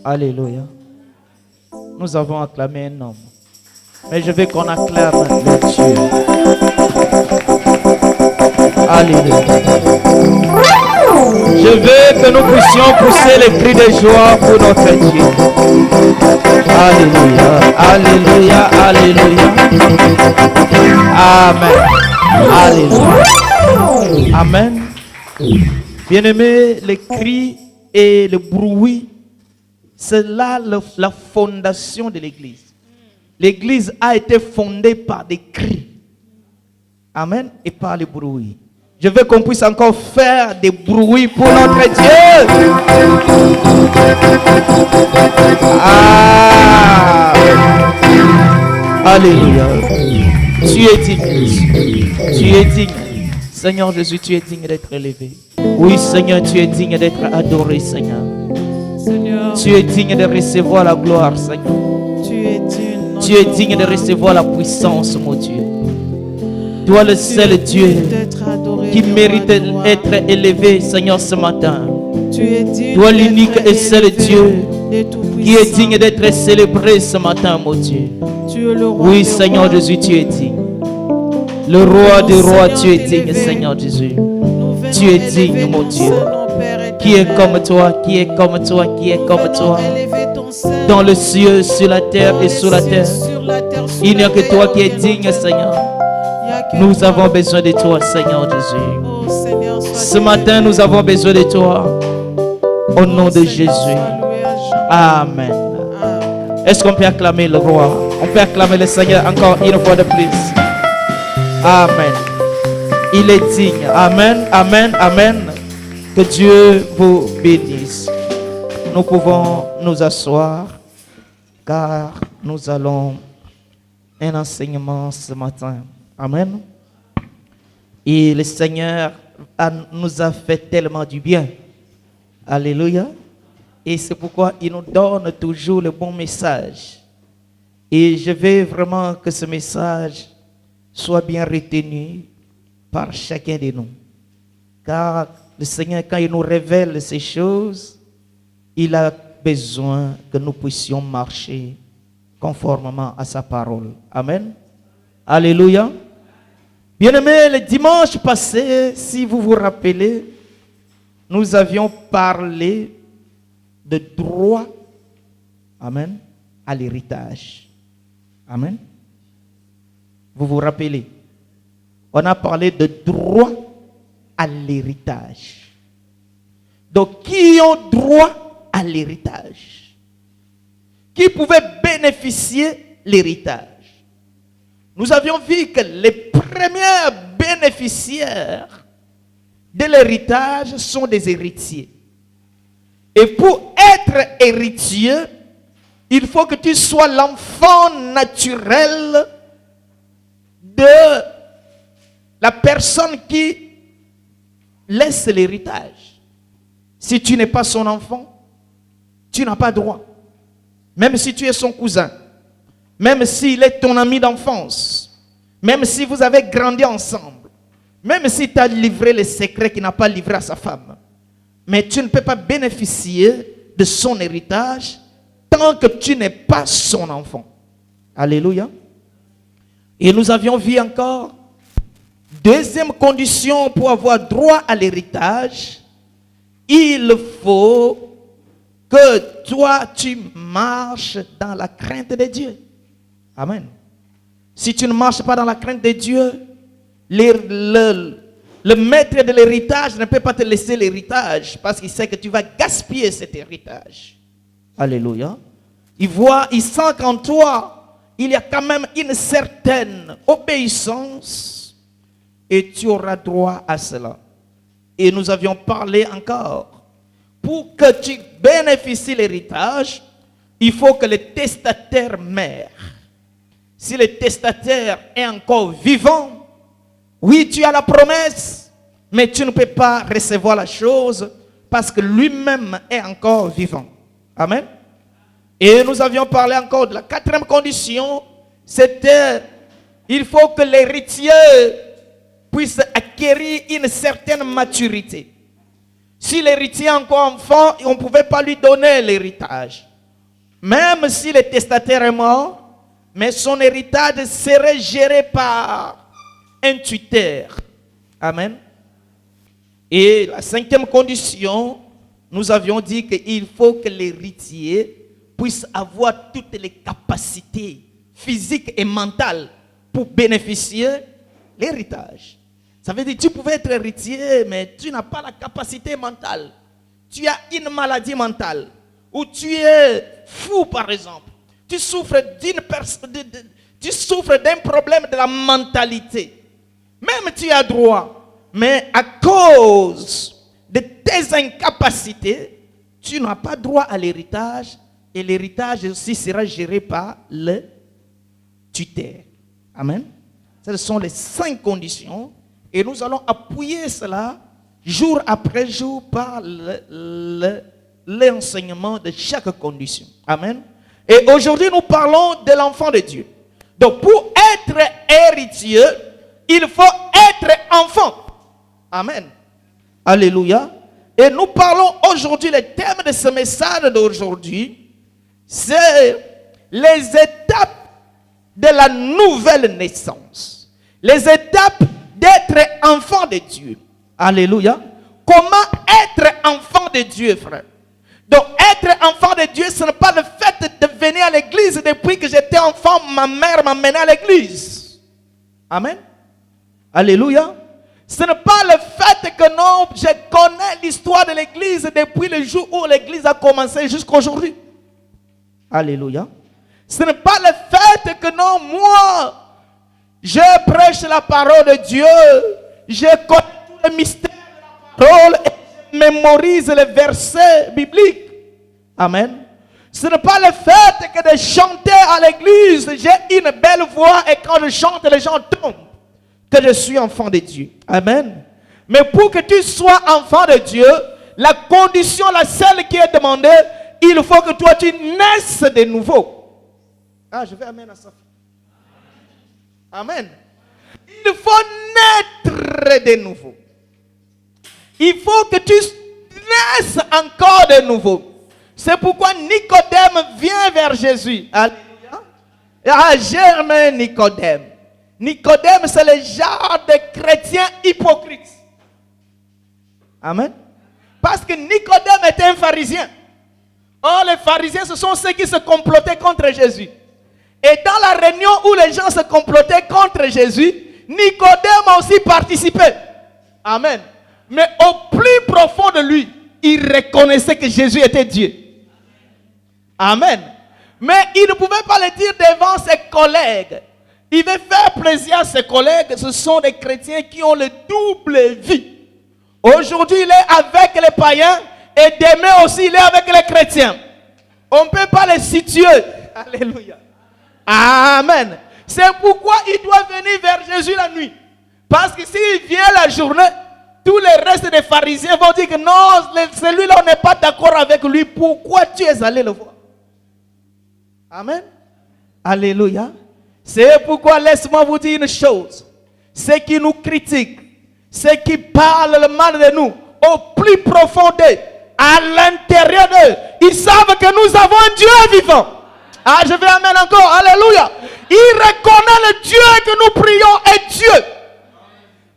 Alléluia. Nous avons acclamé un homme. Mais je veux qu'on acclame le Dieu. Alléluia. Je veux que nous puissions pousser les cris de joie pour notre Dieu. Alléluia. Alléluia. Alléluia. Amen. Alléluia. Amen. Bien-aimés, les cris et le bruit, c'est là la fondation de l'Église. L'Église a été fondée par des cris. Amen. Et par les bruits. Je veux qu'on puisse encore faire des bruits pour notre Dieu. Ah. Alléluia. Tu es digne. Tu es digne. Seigneur Jésus, tu es digne d'être élevé. Oui, Seigneur, tu es digne d'être adoré, Seigneur. Tu es digne de recevoir la gloire, Seigneur. Tu es digne de recevoir la puissance, mon Dieu. Toi, le seul Dieu qui mérite d'être élevé, Seigneur, ce matin. Toi, l'unique et seul Dieu qui est digne d'être célébré ce matin, mon Dieu. Oui, Seigneur Jésus, tu es digne. Le roi des rois, tu es digne, Seigneur Jésus. Tu es digne, mon Dieu. Qui est comme toi, qui est comme toi, qui est comme toi. Dans le ciel, sur la terre et sous la terre. Il n'y a que toi qui es digne, Seigneur. Nous avons besoin de toi, Seigneur Jésus. Ce matin, nous avons besoin de toi. Au nom de Jésus. Amen. Est-ce qu'on peut acclamer le roi? On peut acclamer le Seigneur encore une fois de plus. Amen. Il est digne. Amen, amen, amen. Que Dieu vous bénisse. Nous pouvons nous asseoir car nous allons un enseignement ce matin. Amen. Et le Seigneur nous a fait tellement du bien. Alléluia. Et c'est pourquoi il nous donne toujours le bon message. Et je veux vraiment que ce message soit bien retenu par chacun de nous. Car le Seigneur, quand il nous révèle ces choses, il a besoin que nous puissions marcher conformément à sa parole. Amen. Alléluia. Bien-aimés, le dimanche passé, si vous vous rappelez, nous avions parlé de droit, amen, à l'héritage. Amen. Vous vous rappelez? On a parlé de droit à l'héritage. Donc, qui ont droit à l'héritage? Qui pouvaient bénéficier l'héritage? Nous avions vu que les premiers bénéficiaires de l'héritage sont des héritiers. Et pour être héritier, il faut que tu sois l'enfant naturel de la personne qui laisse l'héritage. Si tu n'es pas son enfant, tu n'as pas droit. Même si tu es son cousin, même s'il est ton ami d'enfance, même si vous avez grandi ensemble, même si tu as livré les secrets qu'il n'a pas livré à sa femme, mais tu ne peux pas bénéficier de son héritage tant que tu n'es pas son enfant. Alléluia. Et nous avions vu encore, deuxième condition pour avoir droit à l'héritage, il faut que toi tu marches dans la crainte de Dieu. Amen. Si tu ne marches pas dans la crainte de Dieu, le maître de l'héritage ne peut pas te laisser l'héritage parce qu'il sait que tu vas gaspiller cet héritage. Alléluia. Il sent qu'en toi, il y a quand même une certaine obéissance et tu auras droit à cela. Et nous avions parlé encore. Pour que tu bénéficies l'héritage, il faut que le testataire meure. Si le testataire est encore vivant, oui, tu as la promesse, mais tu ne peux pas recevoir la chose parce que lui-même est encore vivant. Amen. Et nous avions parlé encore de la quatrième condition, c'était il faut que l'héritier puisse acquérir une certaine maturité. Si l'héritier est encore enfant, on ne pouvait pas lui donner l'héritage. Même si le testataire est mort, mais son héritage serait géré par un tuteur. Amen. Et la cinquième condition, nous avions dit qu'il faut que l'héritier puisse avoir toutes les capacités physiques et mentales pour bénéficier de l'héritage. Ça veut dire que tu pouvais être héritier, mais tu n'as pas la capacité mentale. Tu as une maladie mentale. Ou tu es fou, par exemple. Tu souffres d'un problème de la mentalité. Même tu as droit. Mais à cause de tes incapacités, tu n'as pas droit à l'héritage. Et l'héritage aussi sera géré par le tuteur. Amen. Ce sont les 5 conditions. Et nous allons appuyer cela jour après jour par l'enseignement de chaque condition. Amen. Et aujourd'hui, nous parlons de l'enfant de Dieu. Donc, pour être héritier, il faut être enfant. Amen. Alléluia. Et nous parlons aujourd'hui, le thème de ce message d'aujourd'hui, c'est les étapes de la nouvelle naissance. Les étapes d'être enfant de Dieu. Alléluia. Comment être enfant de Dieu, frère? Donc, être enfant de Dieu, ce n'est pas le fait de venir à l'église. Depuis que j'étais enfant, ma mère m'a mené à l'église. Amen. Alléluia. Ce n'est pas le fait que non, je connais l'histoire de l'église depuis le jour où l'église a commencé jusqu'à aujourd'hui. Alléluia. Ce n'est pas le fait que non, moi, je prêche la parole de Dieu, je connais tout le mystère de la parole et je mémorise les versets bibliques. Amen. Ce n'est pas le fait que de chanter à l'église, j'ai une belle voix et quand je chante, les gens tombent, que je suis enfant de Dieu. Amen. Mais pour que tu sois enfant de Dieu, la condition, la seule qui est demandée, il faut que toi tu naisses de nouveau. Ah, je vais amen à ça. Amen. Il faut naître de nouveau. Il faut que tu naisses encore de nouveau. C'est pourquoi Nicodème vient vers Jésus. Alléluia. Ah, j'aime Nicodème. Nicodème, c'est le genre de chrétien hypocrite. Amen. Parce que Nicodème était un pharisien. Or, les pharisiens, ce sont ceux qui se complotaient contre Jésus. Et dans la réunion où les gens se complotaient contre Jésus, Nicodème a aussi participé. Amen. Mais au plus profond de lui, il reconnaissait que Jésus était Dieu. Amen. Mais il ne pouvait pas le dire devant ses collègues. Il veut faire plaisir à ses collègues. Ce sont des chrétiens qui ont le double vie. Aujourd'hui, il est avec les païens et demain aussi, il est avec les chrétiens. On ne peut pas les situer. Alléluia. Amen. C'est pourquoi il doit venir vers Jésus la nuit. Parce que s'il vient la journée, tous les restes des pharisiens vont dire que non, celui-là, on n'est pas d'accord avec lui. Pourquoi tu es allé le voir? Amen. Alléluia. C'est pourquoi, laisse-moi vous dire une chose. Ceux qui nous critiquent, ceux qui parlent le mal de nous, au plus profond d'eux, à l'intérieur d'eux, ils savent que nous avons un Dieu vivant. Ah, je vais amener encore. Alléluia. Ils reconnaissent le Dieu que nous prions est Dieu.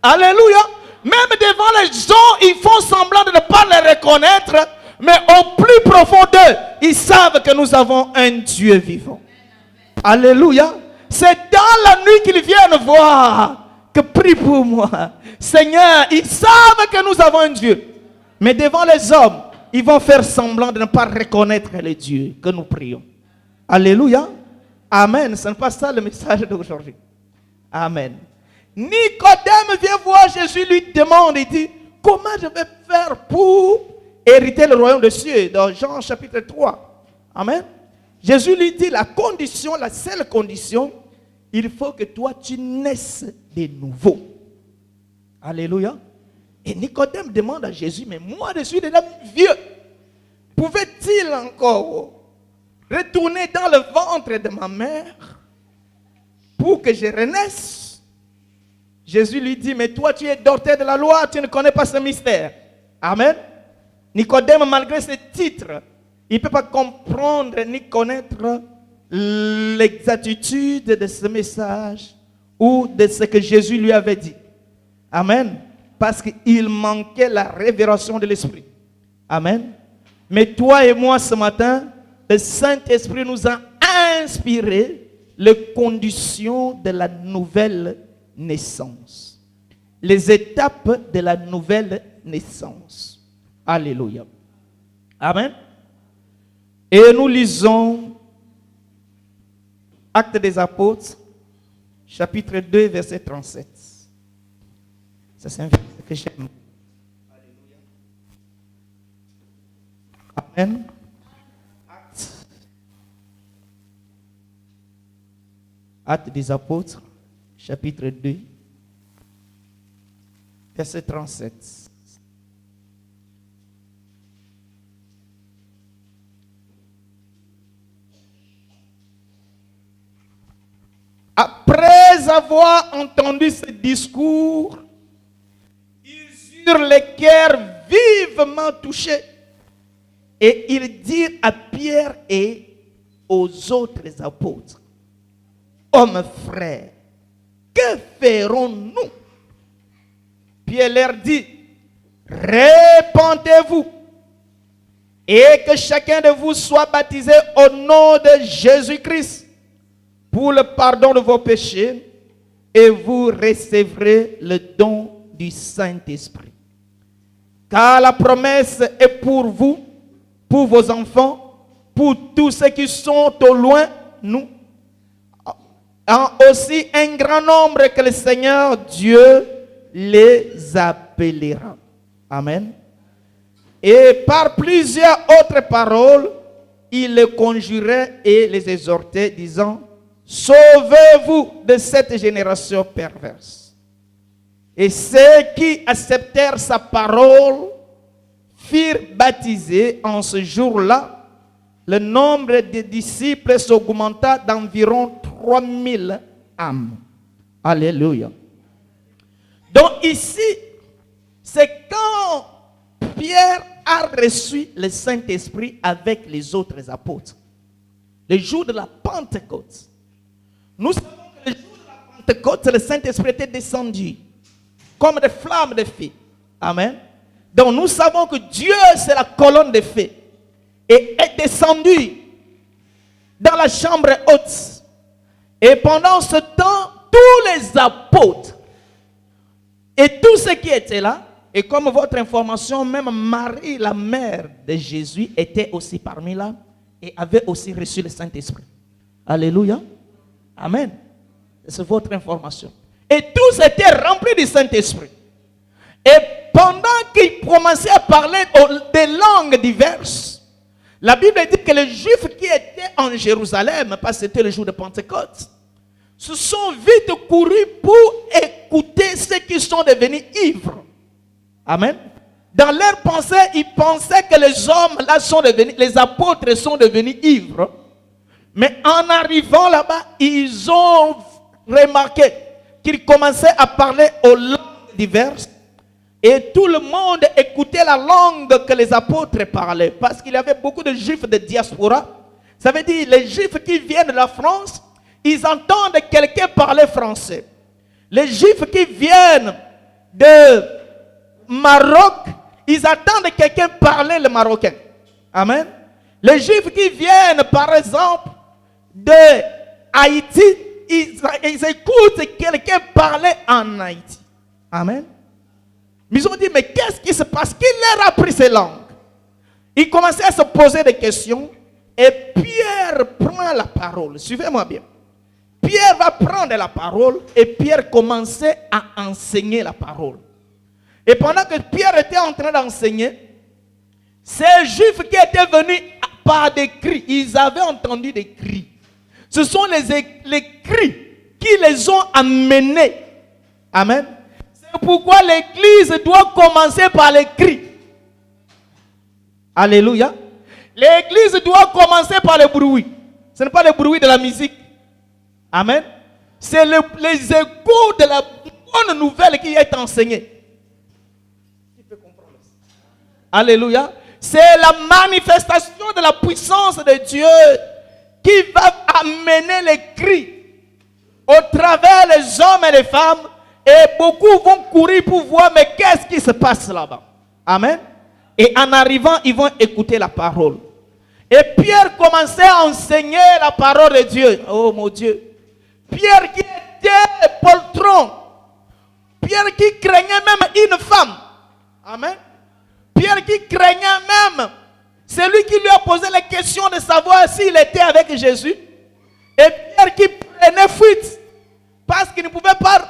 Alléluia. Même devant les gens, ils font semblant de ne pas les reconnaître. Mais au plus profond d'eux, ils savent que nous avons un Dieu vivant. Alléluia. C'est dans la nuit qu'ils viennent voir que prie pour moi. Seigneur, ils savent que nous avons un Dieu. Mais devant les hommes, ils vont faire semblant de ne pas reconnaître le Dieu que nous prions. Alléluia. Amen. Ce n'est pas ça le message d'aujourd'hui. Amen. Nicodème vient voir Jésus, lui demande, il dit, comment je vais faire pour hériter le royaume des cieux? Dans Jean chapitre 3. Amen. Jésus lui dit, la condition, la seule condition, il faut que toi tu naisses de nouveau. Alléluia. Et Nicodème demande à Jésus, mais moi je suis déjà vieux. Pouvait-il encore retourner dans le ventre de ma mère pour que je renaisse? Jésus lui dit, mais toi tu es docteur de la loi, tu ne connais pas ce mystère. Amen. Nicodème, malgré ce titre, Il ne peut pas comprendre ni connaître l'exactitude de ce message ou de ce que Jésus lui avait dit. Amen. Parce qu'il manquait la révélation de l'Esprit. Amen. Mais toi et moi ce matin, le Saint-Esprit nous a inspiré les conditions de la nouvelle naissance. Les étapes de la nouvelle naissance. Alléluia. Amen. Et nous lisons Actes des Apôtres, chapitre 2, verset 37. Ça, c'est un verset que j'aime. Alléluia. Amen. Actes des Apôtres, chapitre 2, verset 37. Après avoir entendu ce discours, ils eurent les cœurs vivement touchés et ils dirent à Pierre et aux autres apôtres: Hommes frères, que ferons-nous? Pierre leur dit: Répentez-vous et que chacun de vous soit baptisé au nom de Jésus-Christ pour le pardon de vos péchés, et vous recevrez le don du Saint-Esprit. Car la promesse est pour vous, pour vos enfants, pour tous ceux qui sont au loin, nous, aussi un grand nombre que le Seigneur Dieu les appellera. Amen. Et par plusieurs autres paroles, il les conjurait et les exhortait, disant: Sauvez-vous de cette génération perverse. Et ceux qui acceptèrent sa parole furent baptisés. En ce jour-là, le nombre des disciples s'augmenta d'environ 3000 âmes. Alléluia. Donc ici, c'est quand Pierre a reçu le Saint-Esprit avec les autres apôtres. Le jour de la Pentecôte. Nous savons que le jour de la Pentecôte, le Saint-Esprit était descendu comme des flammes de feu. Amen. Donc nous savons que Dieu, c'est la colonne de feu, et est descendu dans la chambre haute. Et pendant ce temps, tous les apôtres et tous ceux qui étaient là, et comme votre information, même Marie, la mère de Jésus, était aussi parmi là et avait aussi reçu le Saint-Esprit. Alléluia. Amen. C'est votre information. Et tous étaient remplis du Saint-Esprit. Et pendant qu'ils commençaient à parler des langues diverses, la Bible dit que les Juifs qui étaient en Jérusalem, parce que c'était le jour de Pentecôte, se sont vite courus pour écouter ceux qui sont devenus ivres. Amen. Dans leur pensée, ils pensaient que les hommes là sont devenus, les apôtres sont devenus ivres. Mais en arrivant là-bas, ils ont remarqué qu'ils commençaient à parler aux langues diverses. Et tout le monde écoutait la langue que les apôtres parlaient. Parce qu'il y avait beaucoup de Juifs de diaspora. Ça veut dire les Juifs qui viennent de la France, ils entendent quelqu'un parler français. Les Juifs qui viennent de Maroc, ils attendent quelqu'un parler le marocain. Amen. Les Juifs qui viennent, par exemple, de Haïti, ils écoutent quelqu'un parler en Haïti. Amen. Mais ils ont dit, mais qu'est-ce qui se passe? Qui leur a appris ces langues? Ils commençaient à se poser des questions. Et Pierre prend la parole. Suivez-moi bien. Pierre va prendre la parole. Et Pierre commençait à enseigner la parole. Et pendant que Pierre était en train d'enseigner, ces Juifs qui étaient venus par des cris, ils avaient entendu des cris. Ce sont les cris qui les ont amenés. Amen. C'est pourquoi l'église doit commencer par les cris. Alléluia. L'église doit commencer par le bruit. Ce n'est pas le bruit de la musique. Amen. C'est les échos de la bonne nouvelle qui est enseignée. Tu peux comprendre ça. Alléluia. c'est la manifestation de la puissance de Dieu qui va amener les cris au travers les hommes et les femmes. Et beaucoup vont courir pour voir, mais qu'est-ce qui se passe là-bas? Amen. Et en arrivant, ils vont écouter la parole. Et Pierre commençait à enseigner la parole de Dieu. Oh mon Dieu. Pierre qui était poltron. Pierre qui craignait même une femme. Amen. Pierre qui craignait même. C'est lui qui lui a posé la question de savoir s'il était avec Jésus. Et Pierre qui prenait fuite. Parce qu'il ne pouvait pas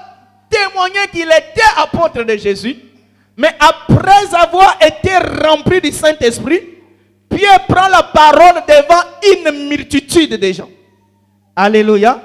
témoigner qu'il était apôtre de Jésus. Mais après avoir été rempli du Saint-Esprit, Pierre prend la parole devant une multitude de gens. Alléluia.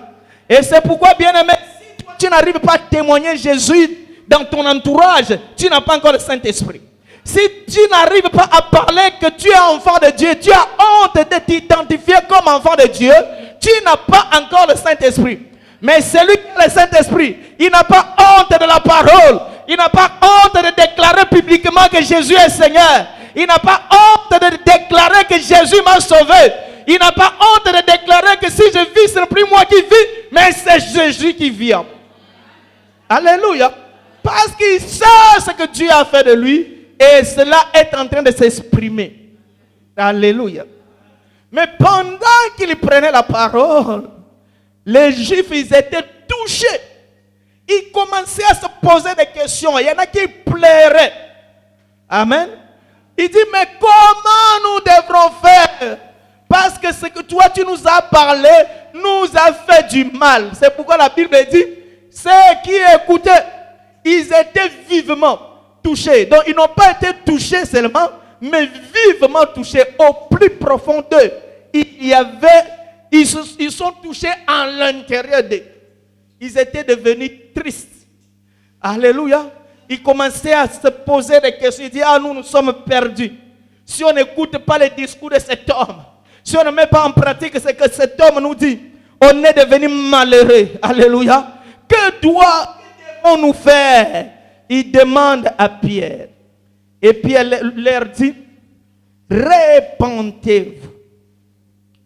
Et c'est pourquoi, bien-aimé, si toi, tu n'arrives pas à témoigner Jésus dans ton entourage, tu n'as pas encore le Saint-Esprit. Si tu n'arrives pas à parler que tu es enfant de Dieu, tu as honte de t'identifier comme enfant de Dieu, tu n'as pas encore le Saint-Esprit. Mais celui qui a le Saint-Esprit, il n'a pas honte de la parole. Il n'a pas honte de déclarer publiquement que Jésus est Seigneur. Il n'a pas honte de déclarer que Jésus m'a sauvé. Il n'a pas honte de déclarer que si je vis, ce n'est plus moi qui vis, mais c'est Jésus qui vit. Alléluia. Parce qu'il sait ce que Dieu a fait de lui et cela est en train de s'exprimer. Alléluia. Mais pendant qu'il prenait la parole, les Juifs, ils étaient touchés. Ils commençaient à se poser des questions. Il y en a qui pleuraient. Amen. Il dit, mais comment nous devrons faire? Parce que ce que toi, tu nous as parlé, nous a fait du mal. C'est pourquoi la Bible dit, ceux qui écoutaient, ils étaient vivement touchés. Donc, ils n'ont pas été touchés seulement, mais vivement touchés au plus profond d'eux. Ils sont touchés en l'intérieur d'eux. Ils étaient devenus tristes. Alléluia. Ils commençaient à se poser des questions. Ils disaient, ah, nous sommes perdus. Si on n'écoute pas les discours de cet homme, si on ne met pas en pratique ce que cet homme nous dit, on est devenu malheureux. Alléluia. Que devons-nous faire? Il demande à Pierre. Et Pierre leur dit, répentez-vous.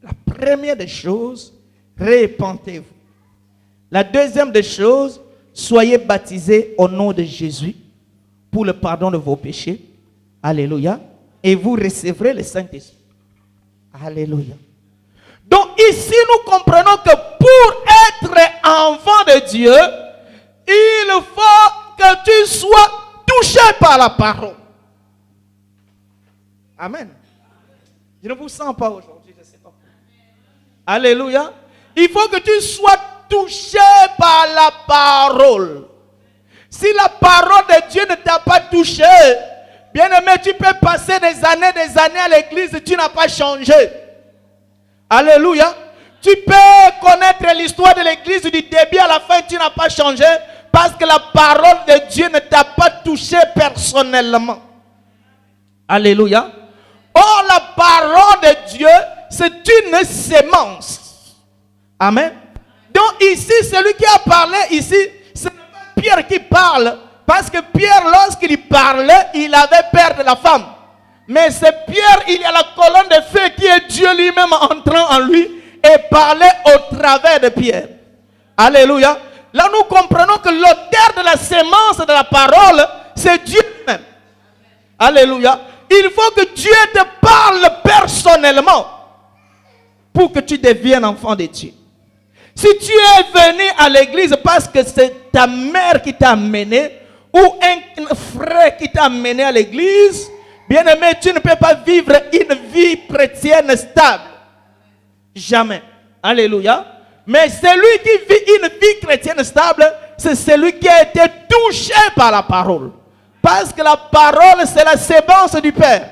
La première des choses, répentez-vous. La deuxième des choses, soyez baptisés au nom de Jésus pour le pardon de vos péchés. Alléluia. Et vous recevrez le Saint-Esprit. Alléluia. Donc ici, nous comprenons que pour être enfant de Dieu, il faut que tu sois touché par la parole. Amen. Je ne vous sens pas aujourd'hui, je ne sais pas. Alléluia. Il faut que tu sois touché par la parole. Si la parole de Dieu ne t'a pas touché, bien aimé, tu peux passer des années à l'église et tu n'as pas changé. Alléluia. Tu peux connaître l'histoire de l'église du début à la fin, tu n'as pas changé parce que la parole de Dieu ne t'a pas touché personnellement. Alléluia. Or, la parole de Dieu, c'est une sémence. Amen. Donc ici, celui qui a parlé ici, ce n'est pas Pierre qui parle. Parce que Pierre, lorsqu'il parlait, il avait peur de la femme. Mais c'est Pierre, il y a la colonne de feu qui est Dieu lui-même entrant en lui et parlait au travers de Pierre. Alléluia. Là, nous comprenons que l'auteur de la sémence de la parole, c'est Dieu lui-même. Alléluia. Il faut que Dieu te parle personnellement pour que tu deviennes enfant de Dieu. Si tu es venu à l'église parce que c'est ta mère qui t'a amené ou un frère qui t'a amené à l'église, bien aimé, tu ne peux pas vivre une vie chrétienne stable. Jamais. Alléluia. Mais celui qui vit une vie chrétienne stable, c'est celui qui a été touché par la parole. Parce que la parole, c'est la sémence du Père.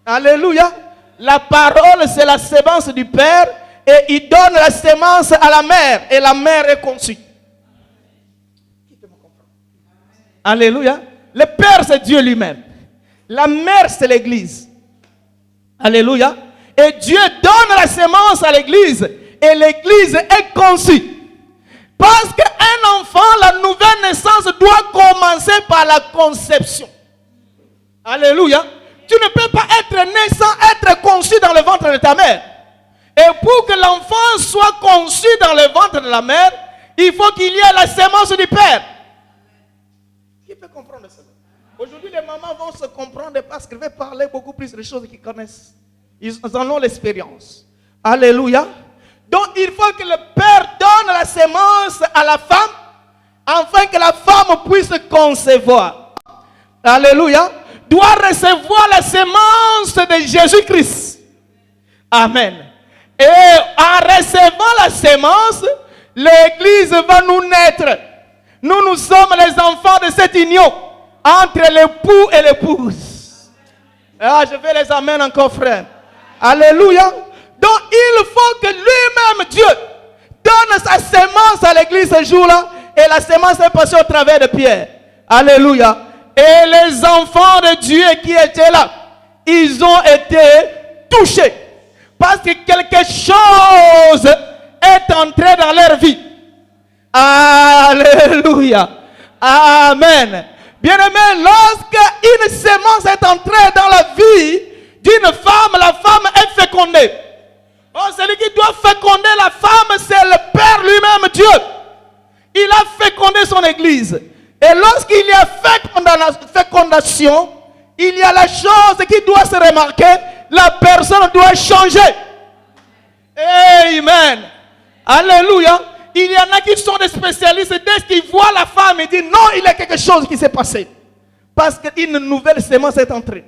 Alléluia. La parole, c'est la sémence du Père. Et il donne la sémence à la mère. Et la mère est conçue. Alléluia. Le Père, c'est Dieu lui-même. La mère, c'est l'Église. Alléluia. Et Dieu donne la sémence à l'Église. Et l'Église est conçue. Parce qu'un enfant, la nouvelle naissance doit commencer par la conception. Alléluia. Tu ne peux pas être né sans être conçu dans le ventre de ta mère. Et pour que l'enfant soit conçu dans le ventre de la mère, il faut qu'il y ait la sémence du Père. Qui peut comprendre cela? Aujourd'hui, les mamans vont se comprendre parce qu'elles vont parler beaucoup plus de choses qu'ils connaissent. Ils en ont l'expérience. Alléluia. Donc, il faut que le Père donne la sémence à la femme afin que la femme puisse concevoir. Alléluia. Doit recevoir la sémence de Jésus-Christ. Amen. Et en recevant la sémence, l'Église va nous naître. Nous sommes les enfants de cette union entre l'époux et l'épouse. Ah, je vais les amener encore, frère. Alléluia. Donc, il faut que lui-même, Dieu, donne sa sémence à l'Église ce jour-là. Et la sémence est passée au travers de Pierre. Alléluia. Et les enfants de Dieu qui étaient là, ils ont été touchés. Parce que quelque chose est entré dans leur vie. Alléluia. Amen. Bien-aimé, lorsque une sémence est entrée dans la vie d'une femme, la femme est fécondée. Oh, celui qui doit féconder la femme, c'est le Père lui-même, Dieu. Il a fécondé son Église. Et lorsqu'il y a fécondation, il y a la chose qui doit se remarquer. La personne doit changer. Amen. Alléluia. Il y en a qui sont des spécialistes. Dès qu'ils voient la femme, ils disent non, il y a quelque chose qui s'est passé. Parce qu'une nouvelle sémence est entrée.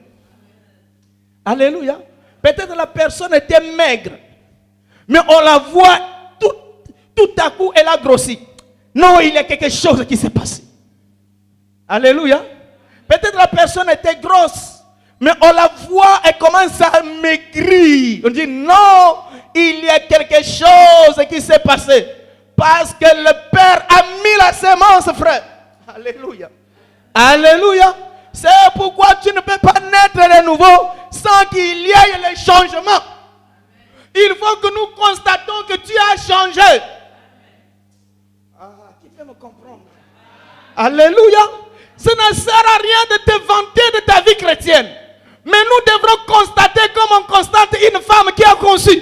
Alléluia. Peut-être la personne était maigre. Mais on la voit tout à coup, elle a grossi. Non, il y a quelque chose qui s'est passé. Alléluia. Peut-être la personne était grosse. Mais on la voit, elle commence à maigrir. On dit non, il y a quelque chose qui s'est passé. Parce que le Père a mis la sémence, frère. Alléluia. Alléluia. C'est pourquoi tu ne peux pas naître de nouveau sans qu'il y ait les changements. Il faut que nous constatons que tu as changé. Ah, qui peut me comprendre? Alléluia. Ce ne sert à rien de te vanter de ta vie chrétienne. Mais nous devrons constater comme on constate une femme qui a conçu.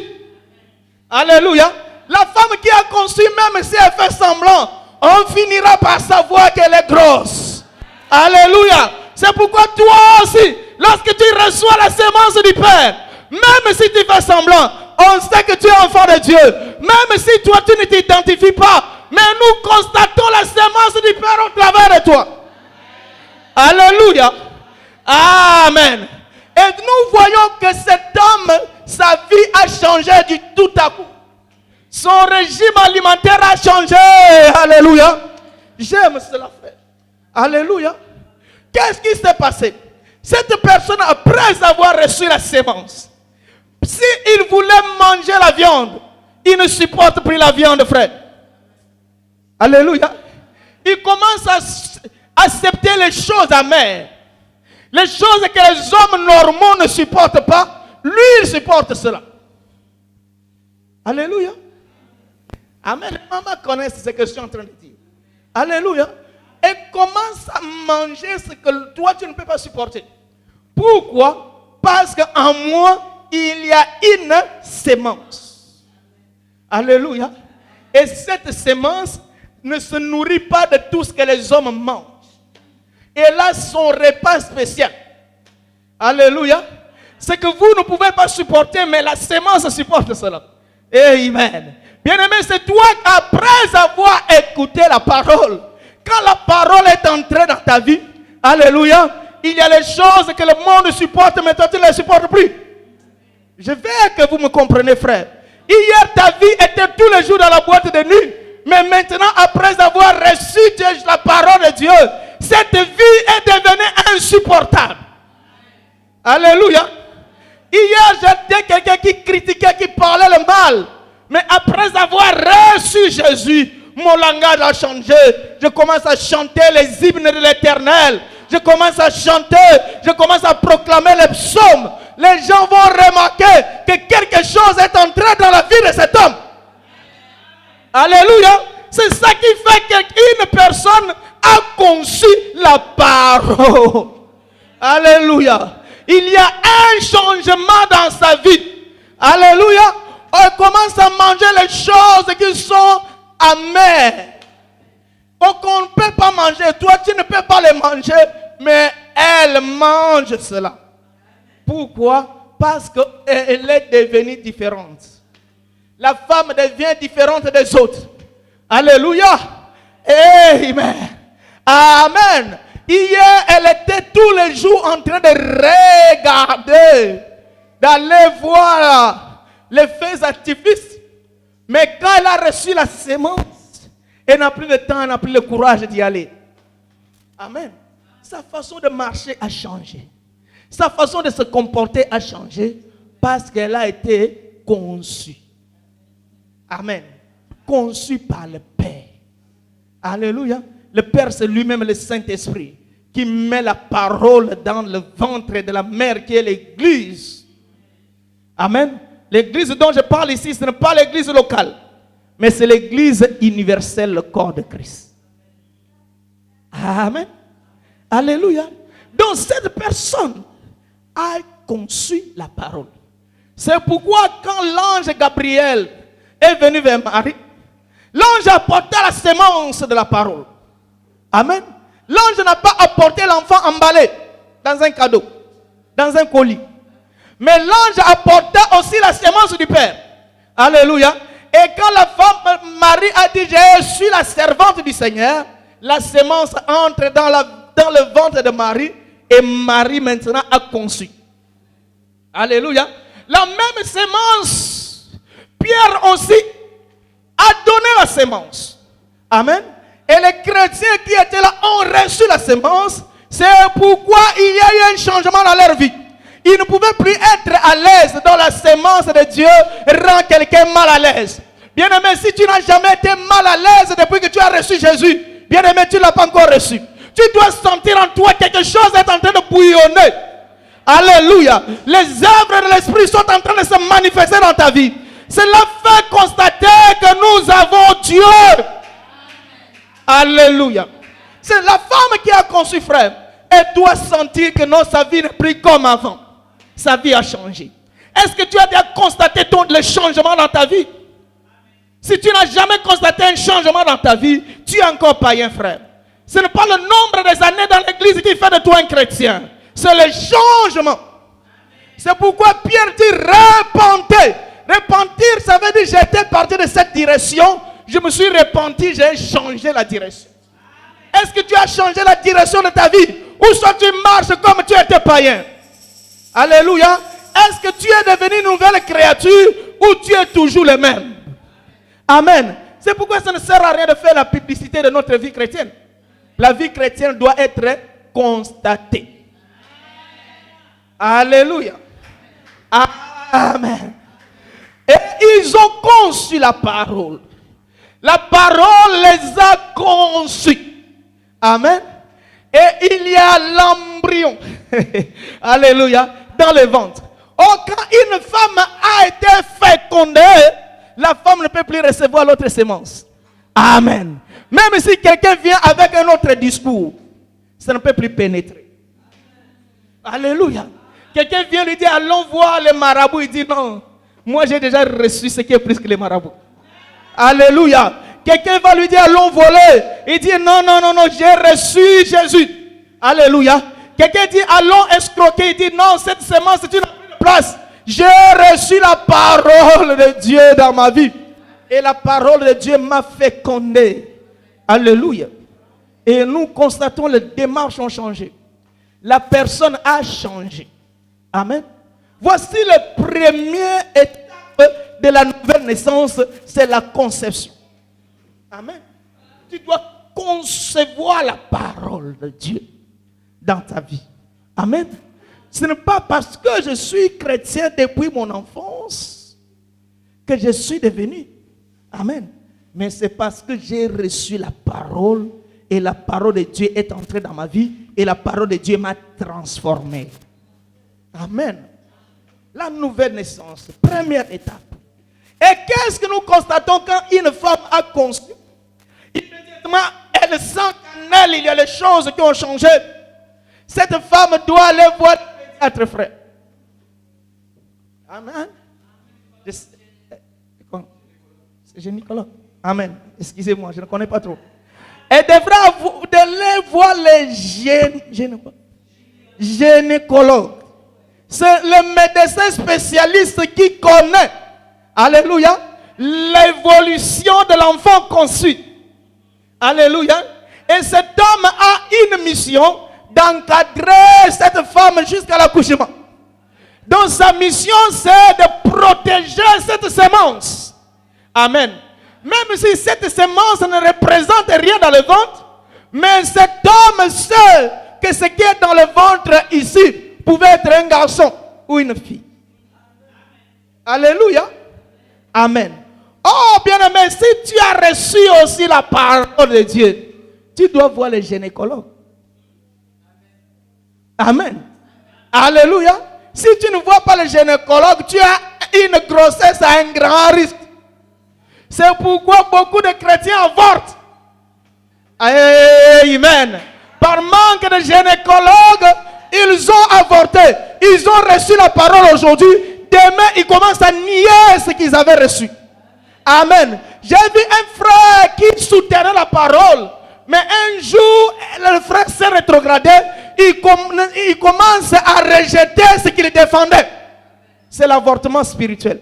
Alléluia. La femme qui a conçu, même si elle fait semblant, on finira par savoir qu'elle est grosse. Alléluia. C'est pourquoi toi aussi, lorsque tu reçois la sémence du Père, même si tu fais semblant, on sait que tu es enfant de Dieu. Même si toi tu ne t'identifies pas, mais nous constatons la sémence du Père au travers de toi. Alléluia. Amen. Et nous voyons que cet homme, sa vie a changé du tout à coup. Son régime alimentaire a changé. Alléluia. J'aime cela, frère. Alléluia. Qu'est-ce qui s'est passé? Cette personne, après avoir reçu la sémence, s'il voulait manger la viande, il ne supporte plus la viande, frère. Alléluia. Il commence à accepter les choses amères. Les choses que les hommes normaux ne supportent pas, lui, il supporte cela. Alléluia. Amen. Les mamans connaissent ce que je suis en train de dire. Alléluia. Et commence à manger ce que toi, tu ne peux pas supporter. Pourquoi? Parce qu'en moi, il y a une sémence. Alléluia. Et cette sémence ne se nourrit pas de tout ce que les hommes mangent. Elle a son repas spécial. Alléluia. Ce que vous ne pouvez pas supporter, mais la sémence supporte cela. Amen. Bien-aimé, c'est toi qui, après avoir écouté la parole, quand la parole est entrée dans ta vie, alléluia, il y a les choses que le monde supporte, mais toi tu ne les supportes plus. Je veux que vous me compreniez, frère. Hier, ta vie était tous les jours dans la boîte de nuit. Mais maintenant, après avoir reçu la parole de Dieu, cette vie est devenue insupportable. Alléluia. Hier, j'étais quelqu'un qui critiquait, qui parlait le mal. Mais après avoir reçu Jésus, mon langage a changé. Je commence à chanter les hymnes de l'Éternel. Je commence à chanter, je commence à proclamer les psaumes. Les gens vont remarquer que quelque chose est entré dans la vie de cet homme. Alléluia. C'est ça qui fait qu'une personne a conçu la parole. Alléluia. il y a un changement dans sa vie. Alléluia. On commence à manger les choses qui sont amères. Qu'on ne peut pas manger. Toi, tu ne peux pas les manger, mais elle mange cela. Pourquoi? Parce qu'elle est devenue différente. La femme devient différente des autres. Alléluia. Amen. Amen. Hier, elle était tous les jours en train de regarder, d'aller voir les feux artifices. Mais quand elle a reçu la sémence, elle n'a plus le temps, elle n'a plus le courage d'y aller. Amen. Sa façon de marcher a changé. Sa façon de se comporter a changé parce qu'elle a été conçue. Amen. Conçue par le Père. Alléluia. Le Père, c'est lui-même le Saint-Esprit qui met la parole dans le ventre de la mère qui est l'Église. Amen. L'église dont je parle ici, ce n'est pas l'église locale, mais c'est l'église universelle, le corps de Christ. Amen. Alléluia. Donc cette personne a conçu la parole. C'est pourquoi quand l'ange Gabriel est venu vers Marie, l'ange a apporté la sémence de la parole. Amen. L'ange n'a pas apporté l'enfant emballé dans un cadeau, dans un colis. Mais l'ange apporta aussi la sémence du Père. Alléluia. Et quand la femme Marie a dit, je suis la servante du Seigneur, la sémence entre dans le ventre de Marie et Marie maintenant a conçu. Alléluia. La même sémence, Pierre aussi a donné la sémence. Amen. Et les chrétiens qui étaient là ont reçu la sémence. C'est pourquoi il y a eu un changement dans leur vie. Ils ne pouvaient plus être à l'aise dans la sémence de Dieu rend quelqu'un mal à l'aise. Bien-aimé, si tu n'as jamais été mal à l'aise depuis que tu as reçu Jésus, bien-aimé, tu ne l'as pas encore reçu. Tu dois sentir en toi quelque chose est en train de bouillonner. Alléluia. Les œuvres de l'Esprit sont en train de se manifester dans ta vie. Cela fait constater que nous avons Dieu. Alléluia. C'est la femme qui a conçu, frère. Elle doit sentir que non, sa vie n'est plus comme avant. Sa vie a changé. Est-ce que tu as déjà constaté le changement dans ta vie? Si tu n'as jamais constaté un changement dans ta vie, tu es encore païen, frère. Ce n'est pas le nombre des années dans l'église qui fait de toi un chrétien. C'est le changement. C'est pourquoi Pierre dit repentez. Repentir, ça veut dire j'étais parti de cette direction. Je me suis repenti, j'ai changé la direction. Est-ce que tu as changé la direction de ta vie? Ou soit tu marches comme tu étais païen? Alléluia. Est-ce que tu es devenu une nouvelle créature ou tu es toujours le même? Amen. C'est pourquoi ça ne sert à rien de faire la publicité de notre vie chrétienne. La vie chrétienne doit être constatée. Alléluia. Amen. Et ils ont conçu la parole. La parole les a conçus. Amen. Et il y a l'embryon. Alléluia. Dans le ventre. Oh, quand une femme a été fécondée, la femme ne peut plus recevoir l'autre sémence. Amen. Même si quelqu'un vient avec un autre discours, ça ne peut plus pénétrer. Alléluia. Quelqu'un vient lui dire, allons voir les marabouts. Il dit, non, moi j'ai déjà reçu ce qui est plus que les marabouts. Alléluia. Quelqu'un va lui dire, allons voler. Il dit, non, non, non, non, j'ai reçu Jésus. Alléluia. Quelqu'un dit, allons escroquer. Il dit, non, cette sémence, tu n'as plus de place. J'ai reçu la parole de Dieu dans ma vie. Et la parole de Dieu m'a fécondé. Alléluia. Et nous constatons les démarches ont changé. La personne a changé. Amen. Voici la première étape de la nouvelle naissance, c'est la conception. Amen. Tu dois concevoir la parole de Dieu dans ta vie. Amen. Ce n'est pas parce que je suis chrétien depuis mon enfance que je suis devenu. Amen. Mais c'est parce que j'ai reçu la parole et la parole de Dieu est entrée dans ma vie et la parole de Dieu m'a transformé. Amen. La nouvelle naissance, première étape. Et qu'est-ce que nous constatons quand une femme a conçu? Immédiatement, elle sent qu'en elle, il y a les choses qui ont changé. Cette femme doit aller voir 4 frères. Amen. C'est gynécologue. Amen. Excusez-moi, je ne connais pas trop. Et devrait voir les gynécologues. C'est le médecin spécialiste qui connaît, alléluia, l'évolution de l'enfant conçu. Alléluia. Et cet homme a une mission d'encadrer cette femme jusqu'à l'accouchement. Donc sa mission, c'est de protéger cette semence. Amen. Même si cette semence ne représente rien dans le ventre, mais cet homme sait que ce qui est dans le ventre ici pouvait être un garçon ou une fille. Alléluia. Amen. Oh, bien-aimé, si tu as reçu aussi la parole de Dieu, tu dois voir les gynécologues. Amen. Alléluia. Si tu ne vois pas le gynécologue, tu as une grossesse à un grand risque. C'est pourquoi beaucoup de chrétiens avortent. Amen. Par manque de gynécologues, ils ont avorté. Ils ont reçu la parole aujourd'hui. Demain, ils commencent à nier ce qu'ils avaient reçu. Amen. J'ai vu un frère qui soutenait la parole. Mais un jour, le frère s'est rétrogradé. Il commence à rejeter ce qu'il défendait. C'est l'avortement spirituel.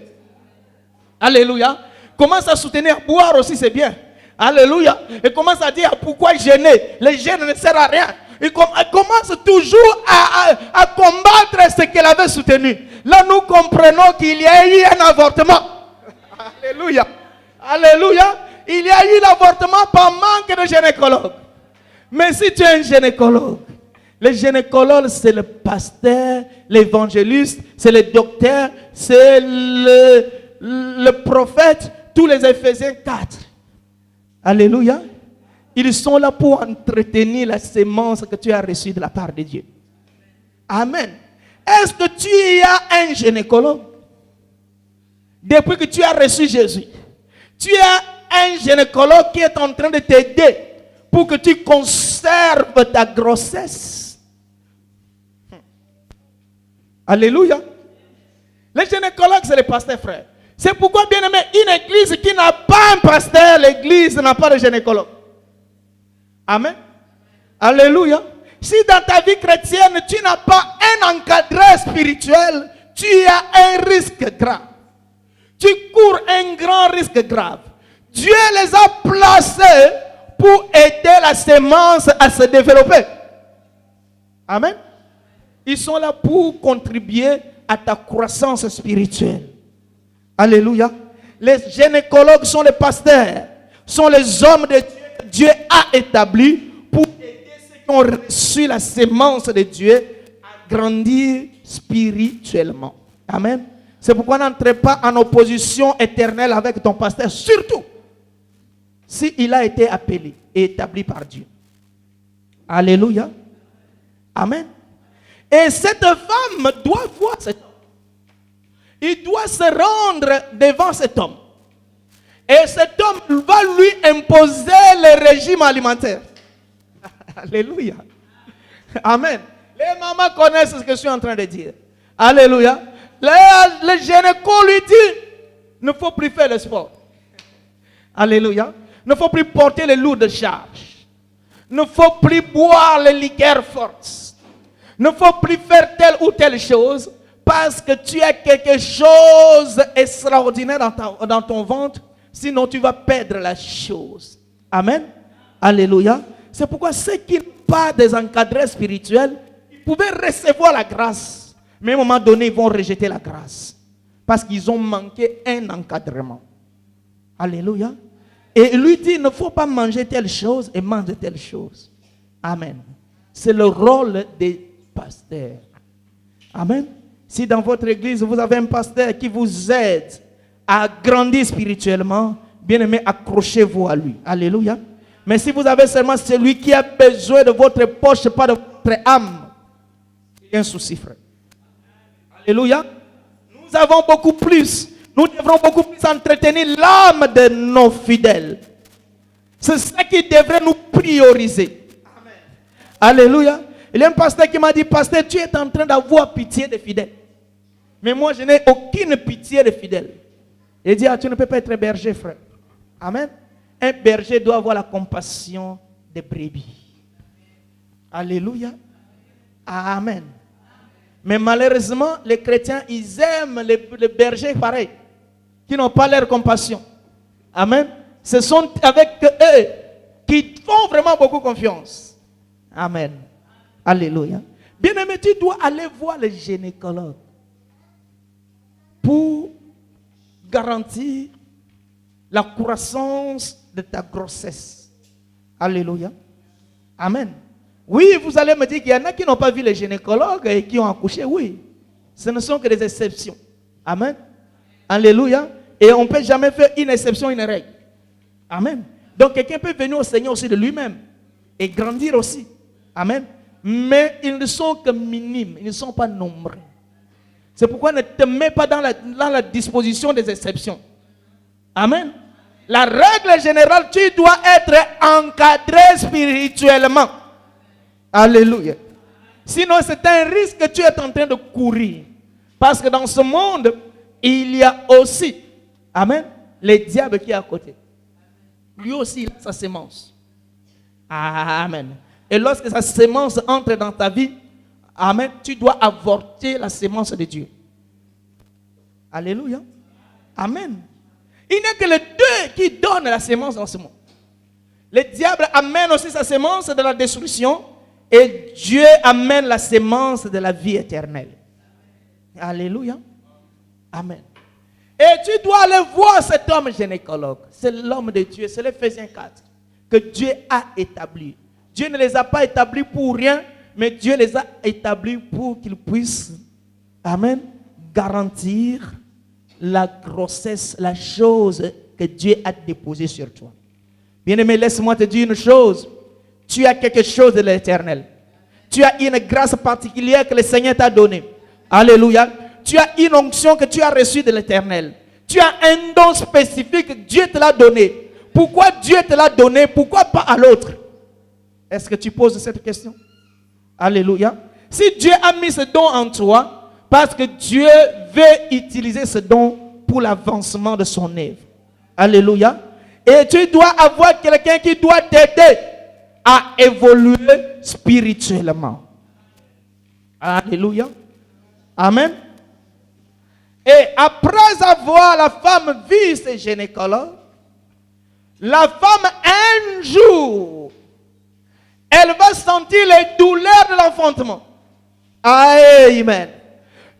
Alléluia. Commence à soutenir, boire aussi c'est bien. Alléluia. Et commence à dire pourquoi gêner. Le gêne ne sert à rien. Il commence toujours à combattre ce qu'elle avait soutenu. Là nous comprenons qu'il y a eu un avortement. Alléluia. Alléluia. Il y a eu l'avortement par manque de gynécologue. Mais si tu es un gynécologue, le gynécologue c'est le pasteur, l'évangéliste, c'est le docteur, c'est le prophète, tous les Éphésiens 4. Alléluia. Ils sont là pour entretenir la sémence que tu as reçue de la part de Dieu. Amen. Est-ce que tu as un gynécologue? Depuis que tu as reçu Jésus, tu as un gynécologue qui est en train de t'aider pour que tu conserves ta grossesse. Alléluia. Les gynécologues, c'est les pasteurs, frères. C'est pourquoi, bien aimé, une église qui n'a pas un pasteur, l'église n'a pas de gynécologue. Amen. Alléluia. Si dans ta vie chrétienne, tu n'as pas un encadreur spirituel, tu as un risque grave. Tu cours un grand risque grave. Dieu les a placés pour aider la sémence à se développer. Amen. Ils sont là pour contribuer à ta croissance spirituelle. Alléluia. Les gynécologues sont les pasteurs, sont les hommes de Dieu. Dieu a établi pour aider ceux qui ont reçu la sémence de Dieu à grandir spirituellement. Amen. C'est pourquoi n'entrez pas en opposition éternelle avec ton pasteur, surtout s'il a été appelé et établi par Dieu. Alléluia. Amen. Et cette femme doit voir cet homme. Il doit se rendre devant cet homme. Et cet homme va lui imposer le régime alimentaire. Alléluia. Amen. Les mamans connaissent ce que je suis en train de dire. Alléluia. Le gynéco lui dit, il ne faut plus faire le sport. Alléluia. Il ne faut plus porter les lourdes charges. Il ne faut plus boire les liqueurs fortes. Il ne faut plus faire telle ou telle chose parce que tu as quelque chose d'extraordinaire dans ton ventre. Sinon, tu vas perdre la chose. Amen. Alléluia. C'est pourquoi ceux qui n'ont pas des encadreurs spirituels, ils pouvaient recevoir la grâce. Mais à un moment donné, ils vont rejeter la grâce. Parce qu'ils ont manqué un encadrement. Alléluia. Et il lui dit, il ne faut pas manger telle chose et manger telle chose. Amen. C'est le rôle des pasteurs. Amen. Si dans votre église, vous avez un pasteur qui vous aide à grandir spirituellement, bien aimé, accrochez-vous à lui. Alléluia. Mais si vous avez seulement celui qui a besoin de votre poche, pas de votre âme, il y a un souci, frère. Alléluia. Nous avons beaucoup plus. Nous devrons beaucoup plus entretenir l'âme de nos fidèles. C'est ça qui devrait nous prioriser. Amen. Alléluia. Il y a un pasteur qui m'a dit, pasteur, tu es en train d'avoir pitié des fidèles. Mais moi, je n'ai aucune pitié des fidèles. Il dit, tu ne peux pas être berger, frère. Amen. Un berger doit avoir la compassion des brebis. Alléluia. Amen. Mais malheureusement, les chrétiens, ils aiment les bergers pareils, qui n'ont pas leur compassion. Amen. Ce sont avec eux qui font vraiment beaucoup confiance. Amen. Alléluia. Bien-aimé, tu dois aller voir le gynécologue pour garantir la croissance de ta grossesse. Alléluia. Amen. Oui, vous allez me dire qu'il y en a qui n'ont pas vu les gynécologues et qui ont accouché. Oui, ce ne sont que des exceptions. Amen. Alléluia. Et on ne peut jamais faire une exception, une règle. Amen. Donc quelqu'un peut venir au Seigneur aussi de lui-même et grandir aussi. Amen. Mais ils ne sont que minimes, ils ne sont pas nombreux. C'est pourquoi ne te mets pas dans la disposition des exceptions. Amen. La règle générale, tu dois être encadré spirituellement. Alléluia. Sinon, c'est un risque que tu es en train de courir. Parce que dans ce monde, il y a aussi, amen, le diable qui est à côté. Lui aussi, il a sa sémence. Amen. Et lorsque sa sémence entre dans ta vie, amen, tu dois avorter la sémence de Dieu. Alléluia. Amen. Il n'y a que les deux qui donnent la sémence dans ce monde. Le diable amène aussi sa sémence de la destruction et Dieu amène la sémence de la vie éternelle. Alléluia. Amen. Et tu dois aller voir cet homme gynécologue. C'est l'homme de Dieu, c'est l'Éphésiens 4 que Dieu a établi. Dieu ne les a pas établis pour rien, mais Dieu les a établis pour qu'ils puissent, amen, garantir la grossesse, la chose que Dieu a déposée sur toi. Bien-aimé, laisse-moi te dire une chose. Tu as quelque chose de l'éternel. Tu as une grâce particulière que le Seigneur t'a donnée. Alléluia. Tu as une onction que tu as reçue de l'éternel. Tu as un don spécifique que Dieu te l'a donné. Pourquoi Dieu te l'a donné? Pourquoi pas à l'autre? Est-ce que tu poses cette question? Alléluia. Si Dieu a mis ce don en toi, parce que Dieu veut utiliser ce don pour l'avancement de son œuvre. Alléluia. Et tu dois avoir quelqu'un qui doit t'aider à évoluer spirituellement. Alléluia. Amen. Et après avoir la femme vu ce gynécologue, la femme un jour, elle va sentir les douleurs de l'enfantement. Amen.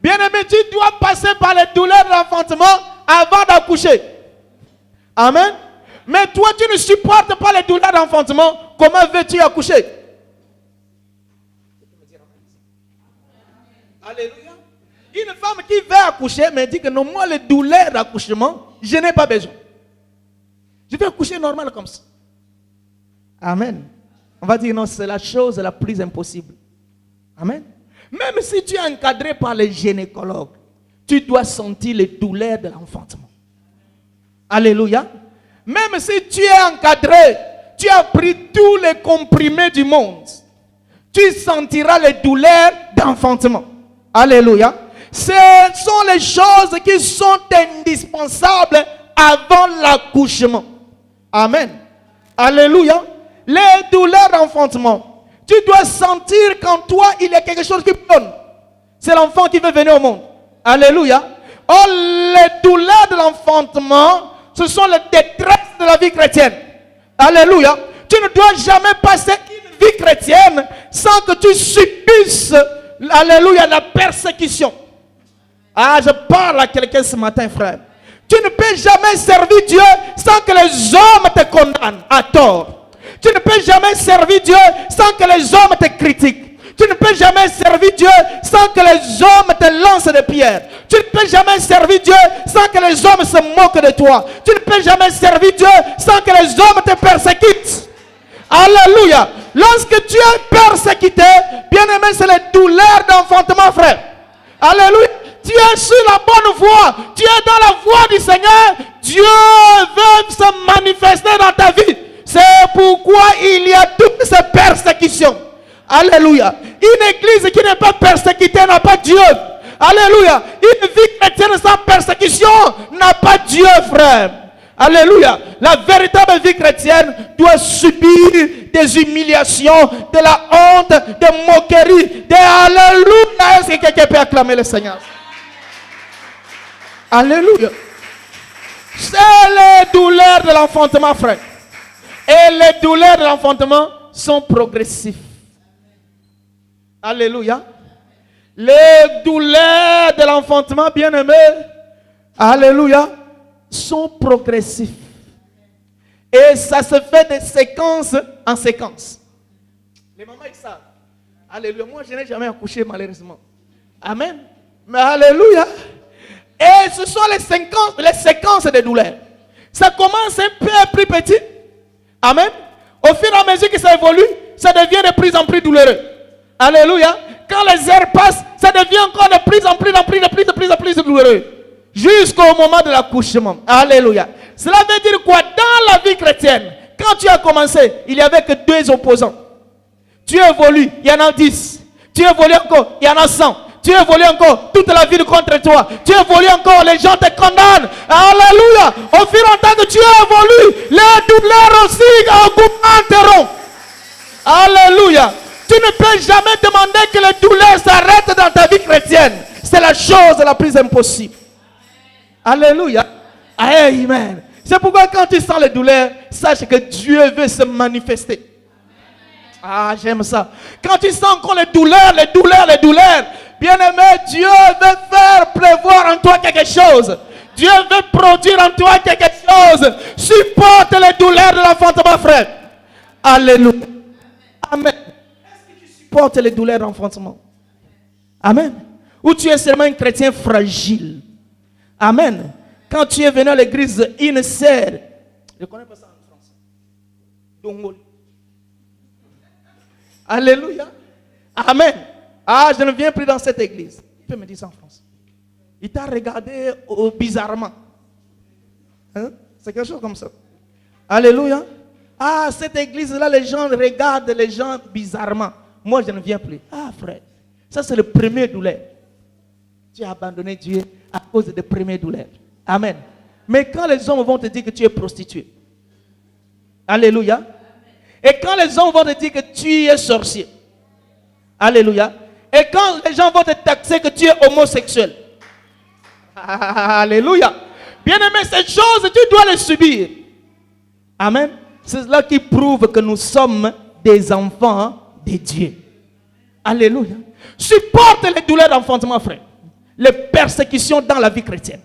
Bien-aimé, tu dois passer par les douleurs de l'enfantement avant d'accoucher. Amen. Mais toi, tu ne supportes pas les douleurs d'enfantement. Comment veux-tu accoucher? Alléluia. Une femme qui veut accoucher me dit que non, moi, les douleurs d'accouchement, je n'ai pas besoin. Je vais accoucher normal comme ça. Amen. On va dire non, c'est la chose la plus impossible. Amen. Même si tu es encadré par les gynécologues, tu dois sentir les douleurs de l'enfantement. Alléluia. Même si tu es encadré, tu as pris tous les comprimés du monde, tu sentiras les douleurs d'enfantement. Alléluia. Ce sont les choses qui sont indispensables avant l'accouchement. Amen. Alléluia. Les douleurs d'enfantement. Tu dois sentir qu'en toi, il y a quelque chose qui donne. C'est l'enfant qui veut venir au monde. Alléluia. Oh, les douleurs de l'enfantement, ce sont les détresses de la vie chrétienne. Alléluia. Tu ne dois jamais passer une vie chrétienne sans que tu subisses, alléluia, la persécution. Ah, je parle à quelqu'un ce matin, frère. Tu ne peux jamais servir Dieu sans que les hommes te condamnent à tort. Tu ne peux jamais servir Dieu sans que les hommes te critiquent. Tu ne peux jamais servir Dieu sans que les hommes te lancent des pierres. Tu ne peux jamais servir Dieu sans que les hommes se moquent de toi. Tu ne peux jamais servir Dieu sans que les hommes te persécutent. Alléluia. Lorsque tu es persécuté, bien-aimé, c'est les douleurs d'enfantement, frère. Alléluia. Tu es sur la bonne voie. Tu es dans la voie du Seigneur. Dieu veut se manifester dans ta vie. C'est pourquoi il y a toutes ces persécutions. Alléluia. Une église qui n'est pas persécutée n'a pas Dieu. Alléluia. Une vie chrétienne sans persécution n'a pas Dieu, frère. Alléluia. La véritable vie chrétienne doit subir des humiliations, de la honte, des moqueries, Alléluia. Est-ce que quelqu'un peut acclamer le Seigneur? Alléluia. C'est les douleurs de l'enfantement, frère. Et les douleurs de l'enfantement sont progressives. Alléluia. Les douleurs de l'enfantement, bien-aimés, alléluia, sont progressifs. Et ça se fait de séquence en séquence. Les mamans, ils savent. Alléluia. Moi, je n'ai jamais accouché, malheureusement. Amen. Mais alléluia. Et ce sont les séquences de douleurs. Ça commence un peu plus petit. Amen. Au fur et à mesure que ça évolue, ça devient de plus en plus douloureux. Alléluia. Quand les heures passent, ça devient encore de plus en plus douloureux. Jusqu'au moment de l'accouchement. Alléluia. Cela veut dire quoi? Dans la vie chrétienne, quand tu as commencé, il n'y avait que 2 opposants. Tu évolues, il y en a 10. Tu évolues encore, il y en a 100. Tu évolues encore, toute la ville contre toi. Tu évolues encore, les gens te condamnent. Alléluia. Au fur et à mesure que tu évolues, les douleurs aussi augmenteront. Alléluia. Tu ne peux jamais demander que les douleurs s'arrêtent dans ta vie chrétienne. C'est la chose la plus impossible. Alléluia. Amen. C'est pourquoi quand tu sens les douleurs, sache que Dieu veut se manifester. Ah, j'aime ça. Quand tu sens encore les douleurs, bien-aimé, Dieu veut faire prévoir en toi quelque chose. Dieu veut produire en toi quelque chose. Supporte les douleurs de l'enfantement, frère. Alléluia. Amen. Est-ce que tu supportes les douleurs de l'enfantement? Amen. Ou tu es seulement un chrétien fragile? Amen. Quand tu es venu à l'église, une sœur, je ne connais pas ça en français. Dongol. Alléluia. Amen. Ah, je ne viens plus dans cette église. Il peut me dire ça en France. Il t'a regardé bizarrement. Hein? C'est quelque chose comme ça. Alléluia. Ah, cette église-là, les gens regardent les gens bizarrement. Moi, je ne viens plus. Ah, frère. Ça, c'est le premier douleur. Tu as abandonné Dieu à cause des premières douleurs. Amen. Mais quand les hommes vont te dire que tu es prostituée. Alléluia. Et quand les hommes vont te dire que tu es sorcier. Alléluia. Et quand les gens vont te taxer que tu es homosexuel. Alléluia. Bien-aimé, ces choses, tu dois les subir. Amen. C'est cela qui prouve que nous sommes des enfants de Dieu. Alléluia. Supporte les douleurs d'enfantement, frère. Les persécutions dans la vie chrétienne.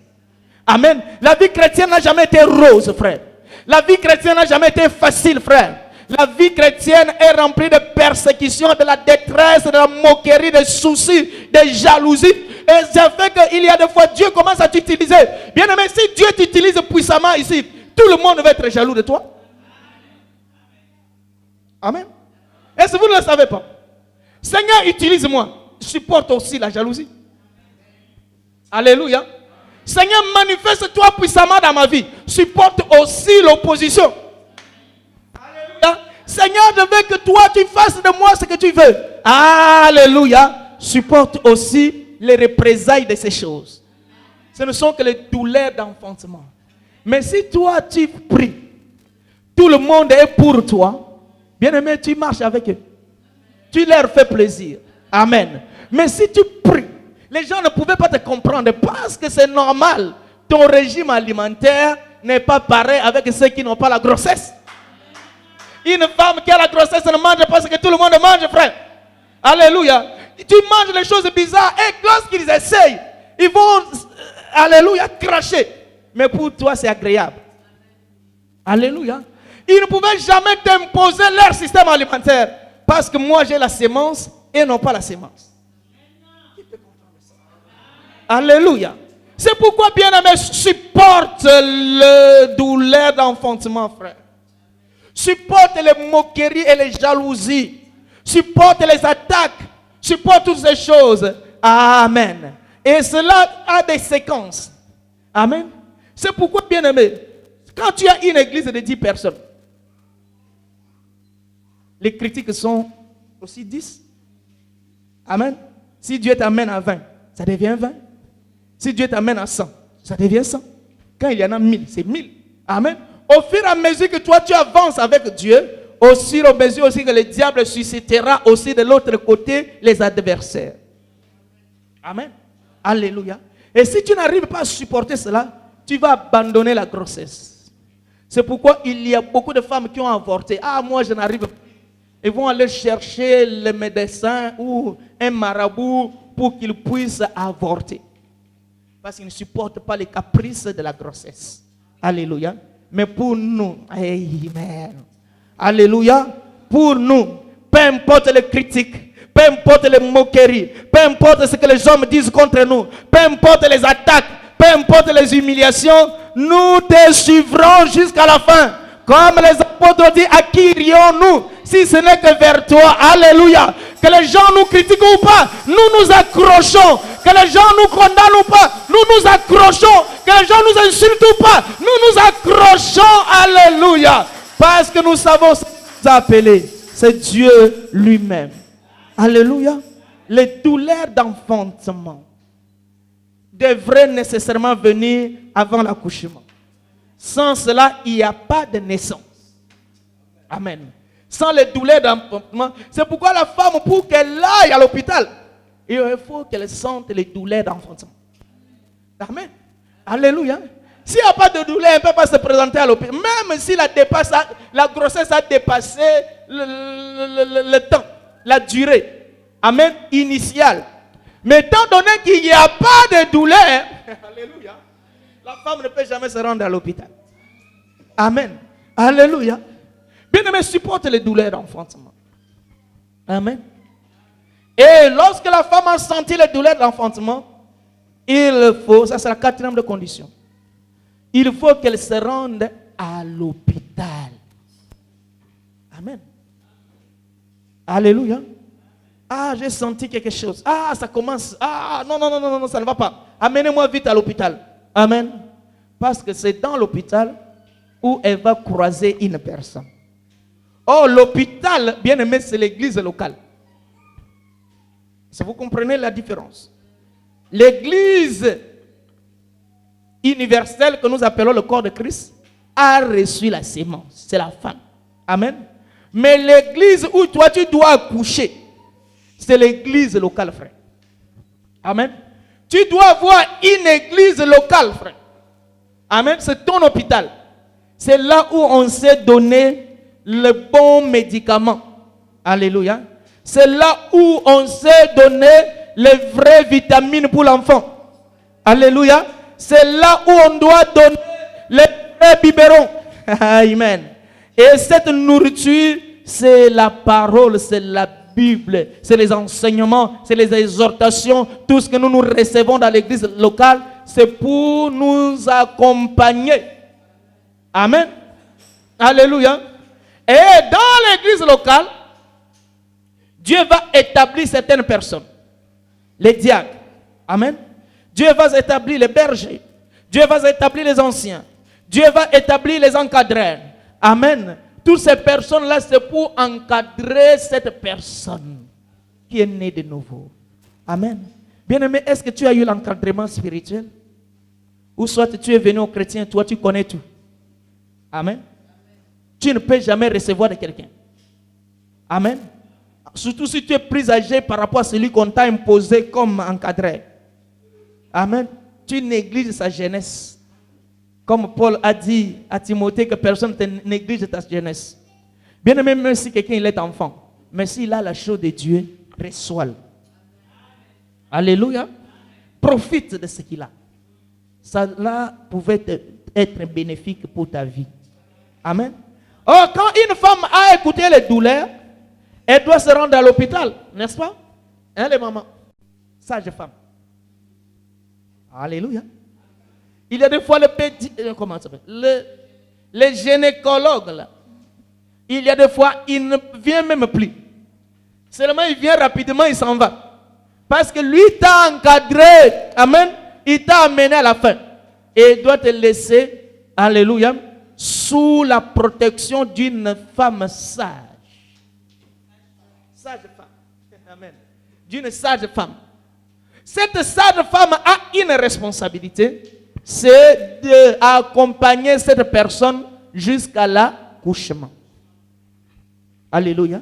Amen. La vie chrétienne n'a jamais été rose, frère. La vie chrétienne n'a jamais été facile, frère. La vie chrétienne est remplie de persécutions, de la détresse, de la moquerie, des soucis, des jalousies. Et ça fait qu'il y a des fois, Dieu commence à t'utiliser. Bien aimé, si Dieu t'utilise puissamment ici, tout le monde va être jaloux de toi. Amen. Est-ce que vous ne le savez pas? Seigneur, utilise-moi. Supporte aussi la jalousie. Alléluia. Seigneur, manifeste-toi puissamment dans ma vie. Supporte aussi l'opposition. Alléluia. Seigneur, je veux que toi, tu fasses de moi ce que tu veux. Alléluia. Supporte aussi les représailles de ces choses. Ce ne sont que les douleurs d'enfantement. Mais si toi, tu pries, tout le monde est pour toi. Bien-aimé, tu marches avec eux. Tu leur fais plaisir. Amen. Mais si tu pries, les gens ne pouvaient pas te comprendre parce que c'est normal. Ton régime alimentaire n'est pas pareil avec ceux qui n'ont pas la grossesse. Une femme qui a la grossesse ne mange pas ce que tout le monde mange, frère. Alléluia. Tu manges les choses bizarres et lorsqu'ils essayent, ils vont, alléluia, cracher. Mais pour toi, c'est agréable. Alléluia. Ils ne pouvaient jamais t'imposer leur système alimentaire parce que moi, j'ai la sémence et non pas la sémence. Alléluia. C'est pourquoi, bien-aimé, supporte le douleur d'enfantement, frère. Supporte les moqueries et les jalousies. Supporte les attaques. Supporte toutes ces choses. Amen. Et cela a des séquences. Amen. C'est pourquoi, bien-aimé, quand tu as une église de 10 personnes, les critiques sont aussi 10. Amen. Si Dieu t'amène à 20, ça devient 20. Si Dieu t'amène à 100, ça devient 100. Quand il y en a 1000, c'est 1000. Amen. Au fur et à mesure que toi tu avances avec Dieu, au fur et à mesure aussi que le diable suscitera aussi de l'autre côté les adversaires. Amen. Alléluia. Et si tu n'arrives pas à supporter cela, tu vas abandonner la grossesse. C'est pourquoi il y a beaucoup de femmes qui ont avorté. Ah, moi je n'arrive pas. Ils vont aller chercher le médecin ou un marabout pour qu'ils puissent avorter. Parce qu'ils ne supportent pas les caprices de la grossesse. Alléluia. Mais pour nous, amen. Alléluia. Pour nous, peu importe les critiques, peu importe les moqueries, peu importe ce que les hommes disent contre nous, peu importe les attaques, peu importe les humiliations, nous te suivrons jusqu'à la fin. Comme les apôtres ont dit, à qui irions-nous si ce n'est que vers toi? Alléluia. Que les gens nous critiquent ou pas, nous nous accrochons. Que les gens nous condamnent ou pas, nous nous accrochons. Que les gens nous insultent ou pas, nous nous accrochons. Alléluia. Parce que nous savons ce qui nous a appelés. C'est Dieu lui-même. Alléluia. Les douleurs d'enfantement devraient nécessairement venir avant l'accouchement. Sans cela, il n'y a pas de naissance. Amen. Sans les douleurs d'enfantement, c'est pourquoi la femme, pour qu'elle aille à l'hôpital, il faut qu'elle sente les douleurs d'enfantement. Amen. Alléluia. S'il n'y a pas de douleur, elle ne peut pas se présenter à l'hôpital. Même si la grossesse a dépassé le temps, la durée. Amen. Initiale. Mais étant donné qu'il n'y a pas de douleur, alléluia, la femme ne peut jamais se rendre à l'hôpital. Amen. Alléluia. Bien-aimé, supporte les douleurs d'enfantement. Amen. Et lorsque la femme a senti les douleurs d'enfantement, il faut, ça c'est la 4e de condition, il faut qu'elle se rende à l'hôpital. Amen. Alléluia. Ah, j'ai senti quelque chose. Ah, ça commence. Ah, non, ça ne va pas. Amenez-moi vite à l'hôpital. Amen. Parce que c'est dans l'hôpital où elle va croiser une personne. Oh, l'hôpital, bien aimé, c'est l'église locale. Si vous comprenez la différence. L'église universelle que nous appelons le corps de Christ a reçu la sémence. C'est la femme. Amen. Mais l'église où toi tu dois accoucher, c'est l'église locale, frère. Amen. Tu dois avoir une église locale, frère. Amen. C'est ton hôpital. C'est là où on sait donner le bon médicament. Alléluia. C'est là où on sait donner les vraies vitamines pour l'enfant. Alléluia. C'est là où on doit donner les vrais biberons. Amen. Et cette nourriture, c'est la parole, c'est la Bible, c'est les enseignements, c'est les exhortations. Tout ce que nous recevons dans l'église locale, c'est pour nous accompagner. Amen. Alléluia. Et dans l'église locale, Dieu va établir certaines personnes. Les diacres. Amen. Dieu va établir les bergers. Dieu va établir les anciens. Dieu va établir les encadreurs. Amen. Toutes ces personnes-là, c'est pour encadrer cette personne qui est née de nouveau. Amen. Bien-aimé, est-ce que tu as eu l'encadrement spirituel? Ou soit tu es venu au chrétien, toi tu connais tout. Amen. Tu ne peux jamais recevoir de quelqu'un. Amen. Surtout si tu es plus âgé par rapport à celui qu'on t'a imposé comme encadré. Amen. Tu négliges sa jeunesse. Comme Paul a dit à Timothée que personne ne néglige ta jeunesse. Bien aimé, même si quelqu'un il est enfant, mais s'il a la chose de Dieu, reçois-le. Alléluia. Profite de ce qu'il a. Cela pouvait être bénéfique pour ta vie. Amen. Oh, quand une femme a écouté les douleurs, elle doit se rendre à l'hôpital, n'est-ce pas? Hein, les mamans? Sage femme. Alléluia. Il y a des fois comment ça s'appelle? Les gynécologues là. Il y a des fois, il ne vient même plus. Seulement il vient rapidement, il s'en va. Parce que lui t'a encadré. Amen. Il t'a amené à la fin. Et il doit te laisser, alléluia, sous la protection d'une femme sage. sage femme. Amen. D'une sage femme. Cette sage femme a une responsabilité, c'est d'accompagner cette personne jusqu'à l'accouchement. Alléluia.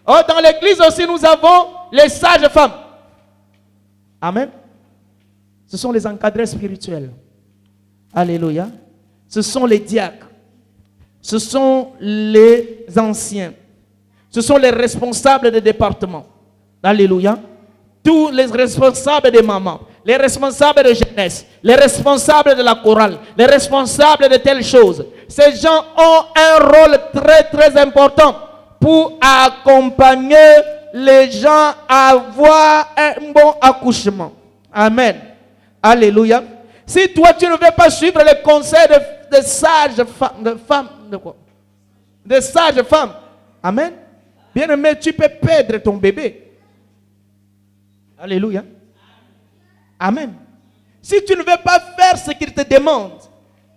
Oh, dans l'église aussi, nous avons les sages femmes. Amen. Ce sont les encadrés spirituels. Alléluia. Ce sont les diacres. Ce sont les anciens. Ce sont les responsables des départements. Alléluia. Tous les responsables des mamans, les responsables de jeunesse, les responsables de la chorale, les responsables de telles choses. Ces gens ont un rôle très très important pour accompagner les gens à avoir un bon accouchement. Amen. Alléluia. Si toi tu ne veux pas suivre les conseils de sages femmes, de sages femmes, amen. Bien aimé, tu peux perdre ton bébé. Alléluia. Amen. Si tu ne veux pas faire ce qu'il te demande,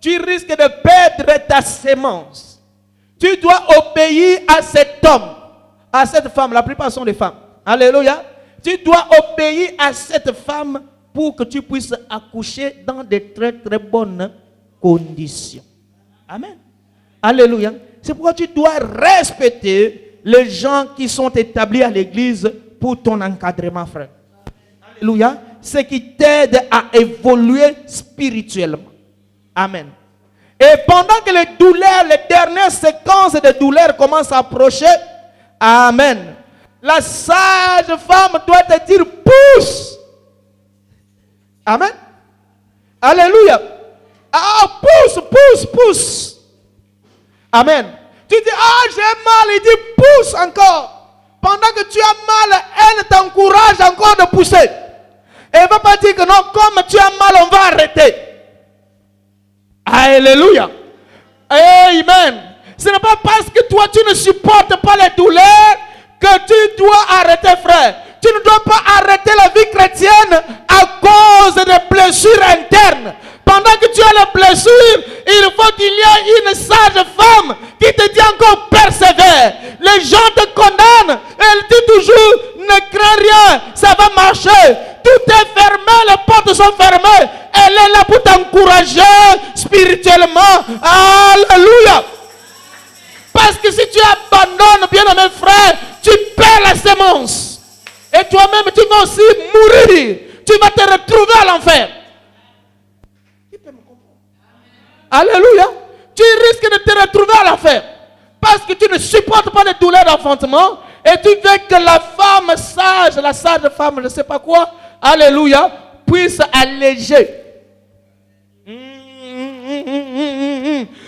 tu risques de perdre ta sémence. Tu dois obéir à cet homme, à cette femme. La plupart sont des femmes. Alléluia. Tu dois obéir à cette femme pour que tu puisses accoucher dans de très très bonnes conditions. Amen. Alléluia. C'est pourquoi tu dois respecter les gens qui sont établis à l'église pour ton encadrement, frère. Alléluia. Ce qui t'aide à évoluer spirituellement. Amen. Et pendant que les douleurs, les dernières séquences de douleurs commencent à approcher, amen, la sage femme doit te dire pousse. Amen. Alléluia. Ah, pousse. Amen. Tu dis, ah, j'ai mal. Il dit, pousse encore. Pendant que tu as mal, elle t'encourage encore de pousser. Elle ne va pas dire que non, comme tu as mal, on va arrêter. Alléluia. Amen. Ce n'est pas parce que toi, tu ne supportes pas les douleurs que tu dois arrêter, frère. Tu ne dois pas arrêter la vie chrétienne à cause des blessures internes. Pendant que tu as les blessures, il faut qu'il y ait une sage femme qui te dit encore persévère. Les gens te condamnent. Elle dit toujours ne crains rien, ça va marcher. Tout est fermé, les portes sont fermées. Elle est là pour t'encourager spirituellement. Alléluia. Parce que si tu abandonnes, bien aimé frère, tu perds la sémence. Et toi-même, tu vas aussi mourir. Tu vas te retrouver à l'enfer. Alléluia. Tu risques de te retrouver à l'enfer. Parce que tu ne supportes pas les douleurs d'enfantement. Et tu veux que la femme sage, la sage femme, je ne sais pas quoi, alléluia, puisse alléger.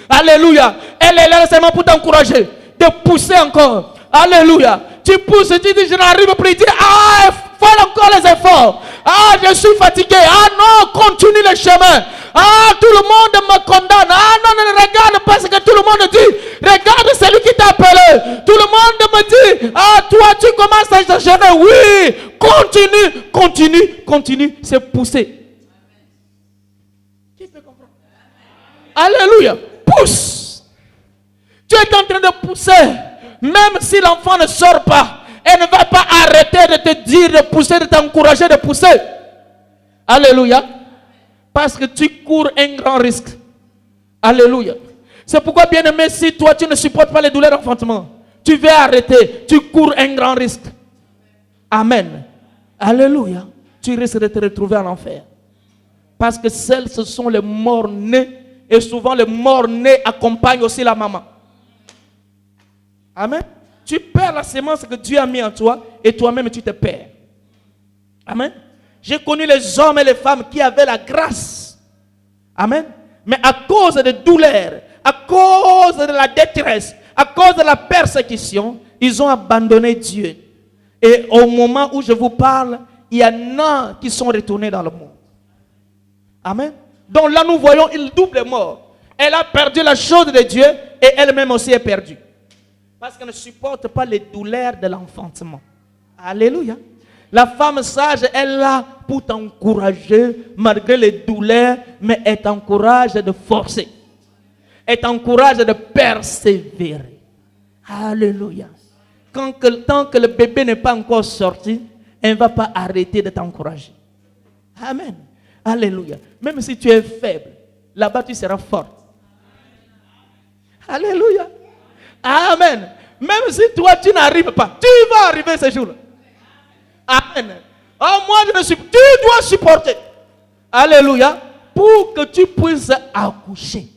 Alléluia. Elle est là seulement pour t'encourager, de pousser encore. Alléluia. Tu pousses, tu dis je n'arrive plus. Tu dis ah, il faut encore les efforts. Ah, je suis fatigué. Ah non, continue le chemin. Ah, tout le monde me condamne. Ah non, ne regarde pas ce que tout le monde dit. Regarde celui qui t'a appelé. Tout le monde me dit, ah, toi tu commences à exagérer. Oui, continue. C'est pousser. Qui peut comprendre? Alléluia. Pousse. Tu es en train de pousser. Même si l'enfant ne sort pas, elle ne va pas arrêter de te dire de pousser, de t'encourager de pousser. Alléluia. Parce que tu cours un grand risque. Alléluia. C'est pourquoi, bien aimé, si toi tu ne supportes pas les douleurs d'enfantement, tu veux arrêter, tu cours un grand risque. Amen. Alléluia. Tu risques de te retrouver en enfer. Parce que celles, ce sont les morts-nés. Et souvent, les morts-nés accompagnent aussi la maman. Amen. Tu perds la sémence que Dieu a mis en toi et toi-même tu te perds. Amen. J'ai connu les hommes et les femmes qui avaient la grâce. Amen. Mais à cause de douleurs, à cause de la détresse, à cause de la persécution, ils ont abandonné Dieu. Et au moment où je vous parle, il y en a qui sont retournés dans le monde. Amen. Donc là nous voyons une double mort. Elle a perdu la chose de Dieu et elle-même aussi est perdue. Parce qu'elle ne supporte pas les douleurs de l'enfantement. Alléluia. La femme sage est là pour t'encourager malgré les douleurs, mais elle t'encourage de forcer. Elle t'encourage de persévérer. Alléluia. tant que le bébé n'est pas encore sorti, elle ne va pas arrêter de t'encourager. Amen. Alléluia. Même si tu es faible, là-bas tu seras fort. Alléluia. Amen. Même si toi tu n'arrives pas, tu vas arriver ce jour. Amen. Oh, moi je ne suis pas. Tu dois supporter. Alléluia. Pour que tu puisses accoucher.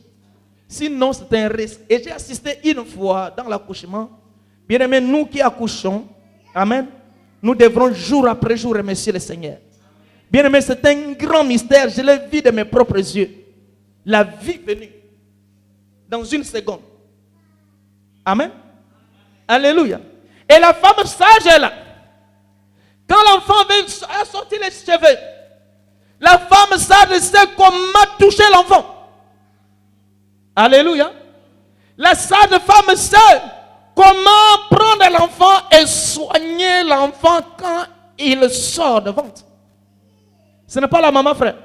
Sinon c'est un risque. Et j'ai assisté une fois dans l'accouchement. Bien aimé, nous qui accouchons, amen, nous devrons jour après jour remercier le Seigneur. Bien aimé, c'est un grand mystère. Je l'ai vu de mes propres yeux. La vie venue dans une seconde. Amen. Alléluia. Et la femme sage est là. Quand l'enfant a sorti les cheveux, la femme sage sait comment toucher l'enfant. Alléluia. La sage femme sait comment prendre l'enfant et soigner l'enfant quand il sort de ventre. Ce n'est pas la maman, frère.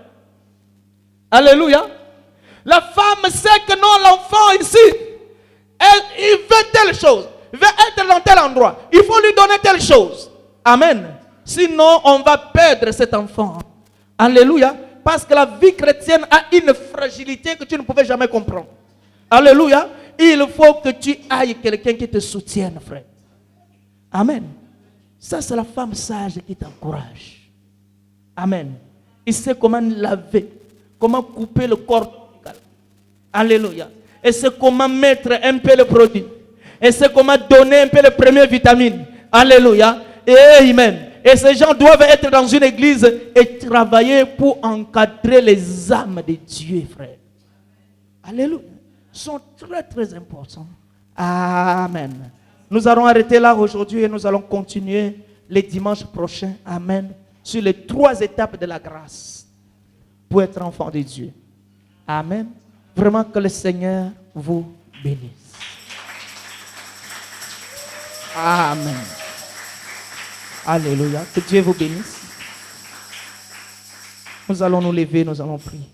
Alléluia. La femme sait que non, l'enfant ici, il veut telle chose. Il veut être dans tel endroit. Il faut lui donner telle chose. Amen. Sinon, on va perdre cet enfant. Alléluia. Parce que la vie chrétienne a une fragilité que tu ne pouvais jamais comprendre. Alléluia. Il faut que tu ailles quelqu'un qui te soutienne, frère. Amen. Ça, c'est la femme sage qui t'encourage. Amen. Il sait comment laver, comment couper le corps. Alléluia. Et c'est comment mettre un peu le produit. Et c'est comment donner un peu les premières vitamines. Alléluia. Et amen. Et ces gens doivent être dans une église et travailler pour encadrer les âmes de Dieu, frère. Alléluia. Ils sont très très importants. Amen. Nous allons arrêter là aujourd'hui et nous allons continuer les dimanches prochains. Amen. Sur les 3 étapes de la grâce pour être enfant de Dieu. Amen. Vraiment que le Seigneur vous bénisse. Amen. Alléluia. Que Dieu vous bénisse. Nous allons nous lever, nous allons prier.